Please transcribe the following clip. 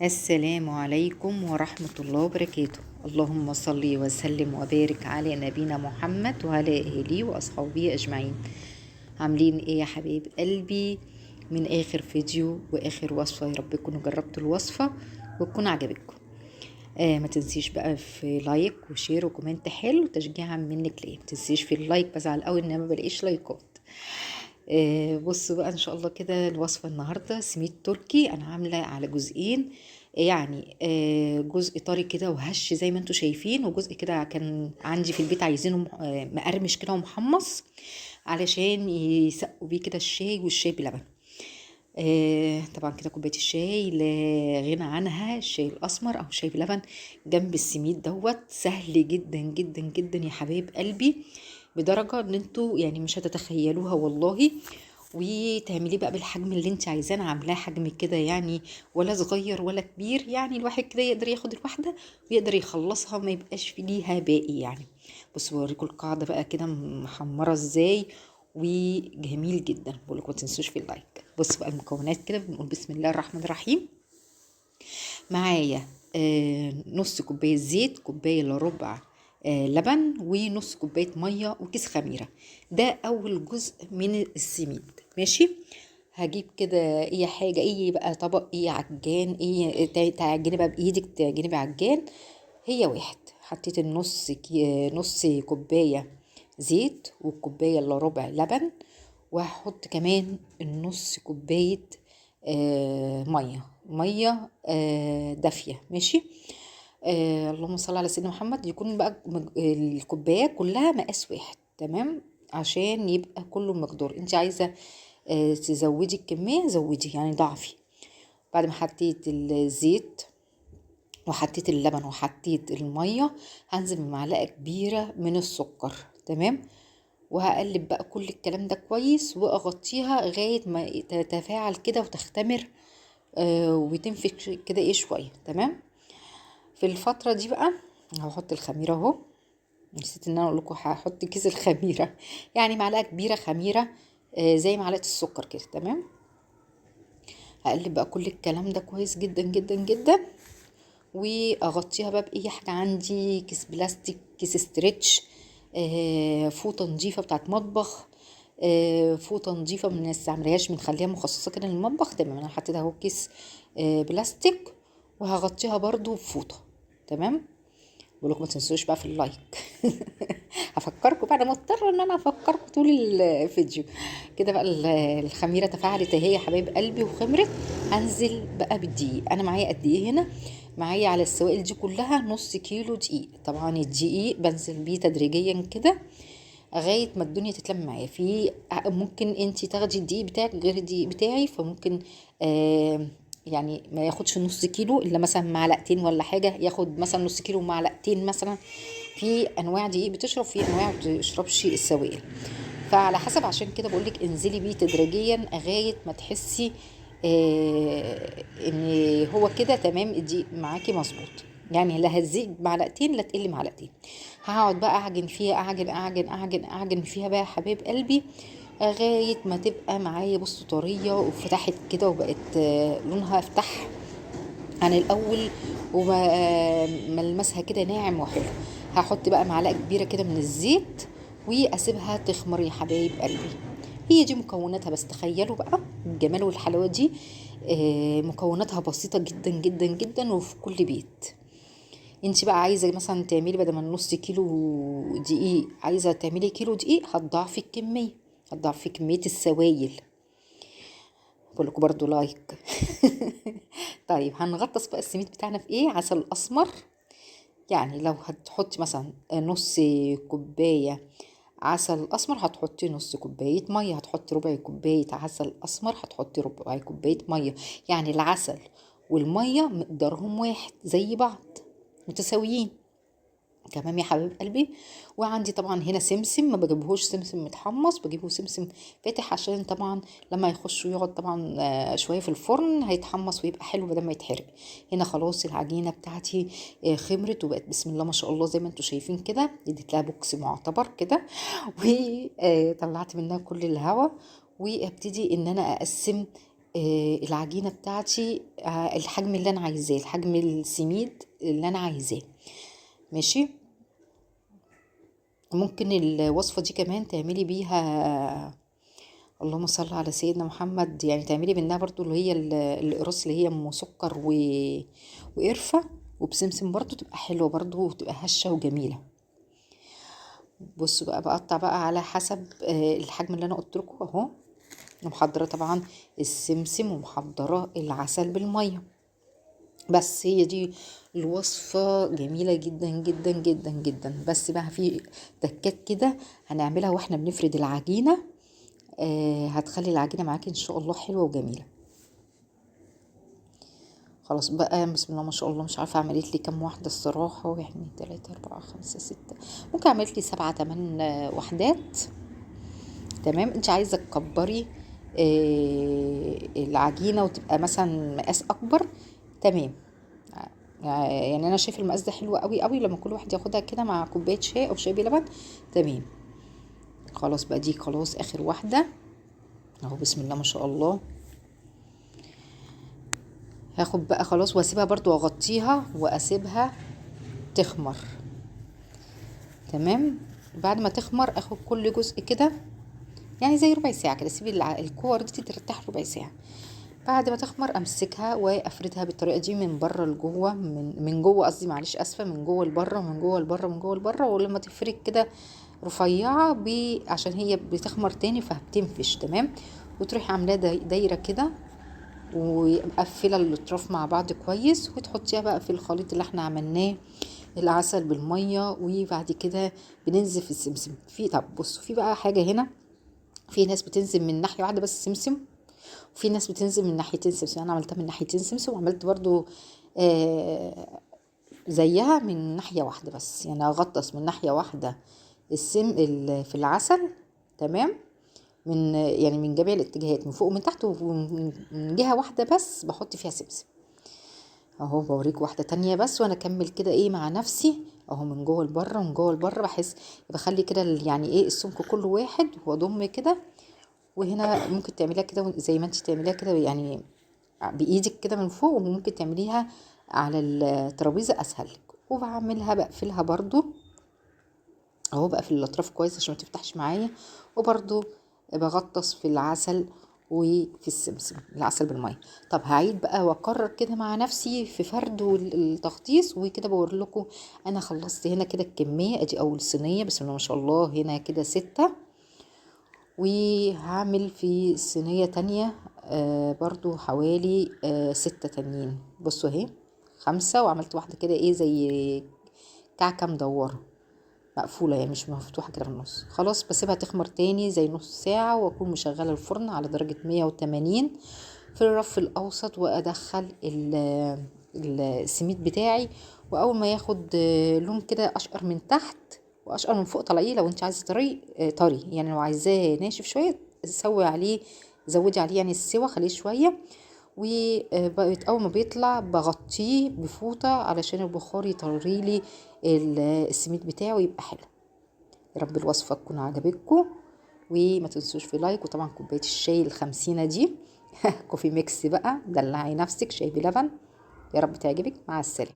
السلام عليكم ورحمة الله وبركاته. اللهم صل وسلم وبارك على نبينا محمد وعلى آله وأصحابه أجمعين. عاملين إيه يا حبايب قلبي؟ من آخر فيديو وآخر وصفة، يا رب تكونوا جربتوا الوصفة وتكون عجبتكم. ما تنسيش بقى في لايك وشير وكومنت حلو تشجيعا منك ليه. ما تنسيش في اللايك، بزعل قوي ان ما بلاقيش لايكات. بصوا بقى ان شاء الله كده الوصفه النهارده سميد تركي. انا عامله على جزئين، يعني جزء طري كده وهش زي ما انتم شايفين، وجزء كده كان عندي في البيت عايزينه مقرمش كده ومحمص علشان يسقوا بيه كده الشاي والشاي بلبن. طبعا كده كوبايه الشاي لا غنى عنها، الشاي الاسمر او الشاي بلبن جنب السميد دوت سهل جدا جدا جدا يا حبايب قلبي، بدرجه ان انتوا يعني مش هتتخيلوها والله. وتعمليه بقى بالحجم اللي انت عايزاه. انا عاملاه حجم كده يعني ولا صغير ولا كبير، يعني الواحد كده يقدر ياخد الواحده ويقدر يخلصها ما يبقاش في ليها باقي يعني. بصوا بوريكم القاعده بقى كده محمره ازاي وجميل جدا. بقول لكم ما تنسوش في اللايك. بصوا بقى المكونات كده، بنقول بسم الله الرحمن الرحيم. معايا نص كوبايه زيت، كوبايه الا ربع لبن، ونص كوبايه ميه، وكيس خميره. ده اول جزء من السميد. ماشي. هجيب كده اي حاجه، اي بقى طبق، اي عجان، اي تعجني بقى بايدك، تعجني بعجان. هي واحد. حطيت نص كوبايه زيت، وكوبايه الا ربع لبن، وهحط كمان النص كوبايه ميه دافيه. ماشي. اللهم صل على سيدنا محمد. يكون بقى الكوبايه كلها مقاس واحد، تمام، عشان يبقى كله مقدار. انت عايزه تزودي الكميه زودي، يعني ضعفي. بعد ما حطيت الزيت وحطيت اللبن وحطيت الميه، هنزل بمعلقه كبيره من السكر، تمام. وهقلب بقى كل الكلام ده كويس، واغطيها لغايه ما تتفاعل كده وتختمر وتنفش كده ايه شويه، تمام. في الفتره دي بقى هحط الخميره اهو. نسيت ان انا اقول لكم هحط كيس الخميره يعني معلقه كبيره خميره زي معلقه السكر كده، تمام. هقلب بقى كل الكلام ده كويس جدا جدا جدا، واغطيها بقى باي حاجه عندي، كيس بلاستيك، كيس استرتش، فوطه نظيفه بتاعت مطبخ، فوطه نظيفه ما نستعملهاش، بنخليها مخصصه كده للمطبخ، تمام. انا حطيتها اهو كيس بلاستيك، وهغطيها برضو بفوطه، تمام. بقولكم ما تنسوش بقى في اللايك. هفكركم بقى، انا مضطره ان انا افكركم طول الفيديو كده بقى. الخميره تفاعلت اهي يا حبايب قلبي وخمرت. هنزل بقى بالدقيق. انا معايا قد ايه هنا؟ معايا على السوائل دي كلها نص كيلو دقيق. طبعا الدقيق بنزل بيه تدريجيا كده لغايه ما الدنيا تتلم معايا. في ممكن انت تاخدي الدقيق بتاعك غير الدقيق بتاعي، فممكن يعني ما ياخدش نص كيلو الا مثلا معلقتين ولا حاجه، ياخد مثلا نص كيلو معلقتين مثلا. في انواع دقيق بتشرب، في انواع ما بتشربش السوائل، فعلى حسب. عشان كده بقولك انزلي بيه تدريجيا لغايه ما تحسي ان هو كده تمام، الدقيق معاكي مظبوط. يعني لا هتزيد معلقتين لا تقلي معلقتين. هقعد بقى اعجن فيها، اعجن اعجن اعجن اعجن فيها بقى يا حبايب قلبي لغايه ما تبقى معايا بصوا طريه وفتحت كده وبقت لونها فتح عن الاول، وملمسها كده ناعم وحلو. هحط بقى معلقه كبيره كده من الزيت واسيبها تخمر يا حبايب قلبي. هي دي مكوناتها بس. تخيلوا بقى الجمال والحلاوه دي. مكوناتها بسيطه جدا جدا جدا وفي كل بيت. انت بقى عايزه مثلا تعملي بدل ما نص كيلو دقيق عايزه تعملي كيلو دقيق، هتضاعفي الكميه، هتضاعفي كميه السوائل. بقول لكم برضو لايك. طيب هنغطس بقى السميد بتاعنا في ايه؟ عسل اسمر. يعني لو هتحطي مثلا نص كوبايه عسل اسمر هتحطي نص كوبايه ميه، هتحطي ربع كوبايه عسل اسمر هتحطي ربع كوبايه ميه. يعني العسل والميه مقدارهم واحد زي بعض، متساويين، تمام يا حبيب قلبي. وعندي طبعا هنا سمسم، ما بجيبهوش سمسم متحمص، بجيبه سمسم فاتح عشان طبعا لما يخش ويقعد طبعا شويه في الفرن هيتحمص ويبقى حلو بدل ما يتحرق. هنا خلاص العجينه بتاعتي خمرت وبقت بسم الله ما شاء الله زي ما انتم شايفين كده. اديت لها بوكس معتبر كده وطلعت منها كل الهواء، وابتدي ان انا اقسم العجينة بتاعتي الحجم اللي انا عايزاه، الحجم السميد اللي انا عايزاه. ماشي. ممكن الوصفة دي كمان تعملي بيها، اللهم صل على سيدنا محمد، يعني تعملي منها برضو اللي هي القراص اللي هي ام سكر وقرفة وبسمسم، برضو تبقى حلوة برضو وتبقى هشة وجميلة. بصوا بقى، بقطع بقى على حسب الحجم اللي انا قلت لكم اهو. ومحضره طبعا السمسم ومحضره العسل بالميه. بس هي دي الوصفة جميلة جدا جدا جدا جدا. بس بقى في تكات كده هنعملها واحنا بنفرد العجينة، هتخلي العجينة معاكي ان شاء الله حلوة وجميلة. خلاص بقى، بسم الله ما شاء الله، مش عارفة عملت لي كام واحدة الصراحة، 1 2 3 4 5 6، ممكن عملت لي 7 8 وحدات. تمام. انت عايزة تكبري العجينة وتبقى مثلا مقاس اكبر، تمام. يعني انا شايفه المقاس ده حلو قوي قوي، لما كل واحد ياخدها كده مع كوبايه شاي او شاي بلبن، تمام. خلاص بقى، دي خلاص اخر واحده اهو، بسم الله ما شاء الله. هاخد بقى خلاص واسيبها برضو واغطيها واسيبها تخمر. تمام. بعد ما تخمر اخد كل جزء كده، يعني زي ربع ساعه كده، سيبي الكور دي ترتاح ربع ساعه. بعد ما تخمر امسكها وافردها بالطريقه دي من بره لجوه، من جوه قصدي، معلش اسفه، من جوه لبره، من جوه لبره، من جوه لبره. ولما تفرد كده رفيعه عشان هي بتخمر تاني فهتنفش. تمام. وتروحي عاملاه دايره كده، ومقفله الاطراف مع بعض كويس، وتحطيها بقى في الخليط اللي احنا عملناه، العسل بالميه. وبعد كده بننزل في السمسم. طب بصوا، في بقى حاجه هنا، في ناس بتنزل من ناحيه واحده بس سمسم، وفي ناس بتنزل من ناحيتين سمسم. انا عملتها من ناحيتين سمسم، وعملت برضو آه زيها من ناحية واحدة بس، يعني اغطس من ناحية واحدة في العسل. تمام. يعني من جميع الاتجاهات، من فوق ومن تحت، ومن جهة واحدة بس بحط فيها سمسم. اهو بوريك واحدة تانية بس، وانا اكمل كده ايه مع نفسي اهو، من جوه لبره، من جوه لبره، بحس بخلي كده يعني ايه السمك كله واحد، واضم كده. وهنا ممكن تعمليها كده زي ما انت تعمليها كده، يعني بايدك كده من فوق، وممكن تعمليها على الترابيزه اسهل لك. وبعملها بقفلها برضو اهو، بقفل الاطراف كويس عشان ما تفتحش معايا. وبرضو بغطس في العسل وفي السمسم، العسل بالميه. طب هعيد بقى واكرر كده مع نفسي في فرد والتغطيس وكده. بقول لكم انا خلصت هنا كده الكميه. ادي اول صينيه، بسم الله ما شاء الله، هنا كده 6. وهعمل في صينية تانية برضو حوالي 6 تانيين. بصوا اهي 5. وعملت واحدة كده ايه زي كعكة مدورة مقفولة، يعني مش مفتوحة كده في النص. خلاص بسيبها تخمر تاني زي نص ساعة، واكون مشغلة الفرن على درجة 180 في الرف الاوسط. وادخل السميد بتاعي، واول ما ياخد لون كده اشقر من تحت واشقر من فوق، طلعيه. لو انت عايزه طري، يعني لو عايزاه ناشف شويه سوي عليه، زودي عليه يعني السوا، خليه شويه. وبقيت اول ما بيطلع بغطيه بفوطه علشان البخار يطري لي السميد بتاعه يبقى حلو. يا رب الوصفه تكون عجبتكم، وما تنسوش في لايك. وطبعا كوبايه الشاي ال50 دي كوفي ميكس بقى، دلعي نفسك، شاي بلبن. يا رب تعجبك. مع السلامه.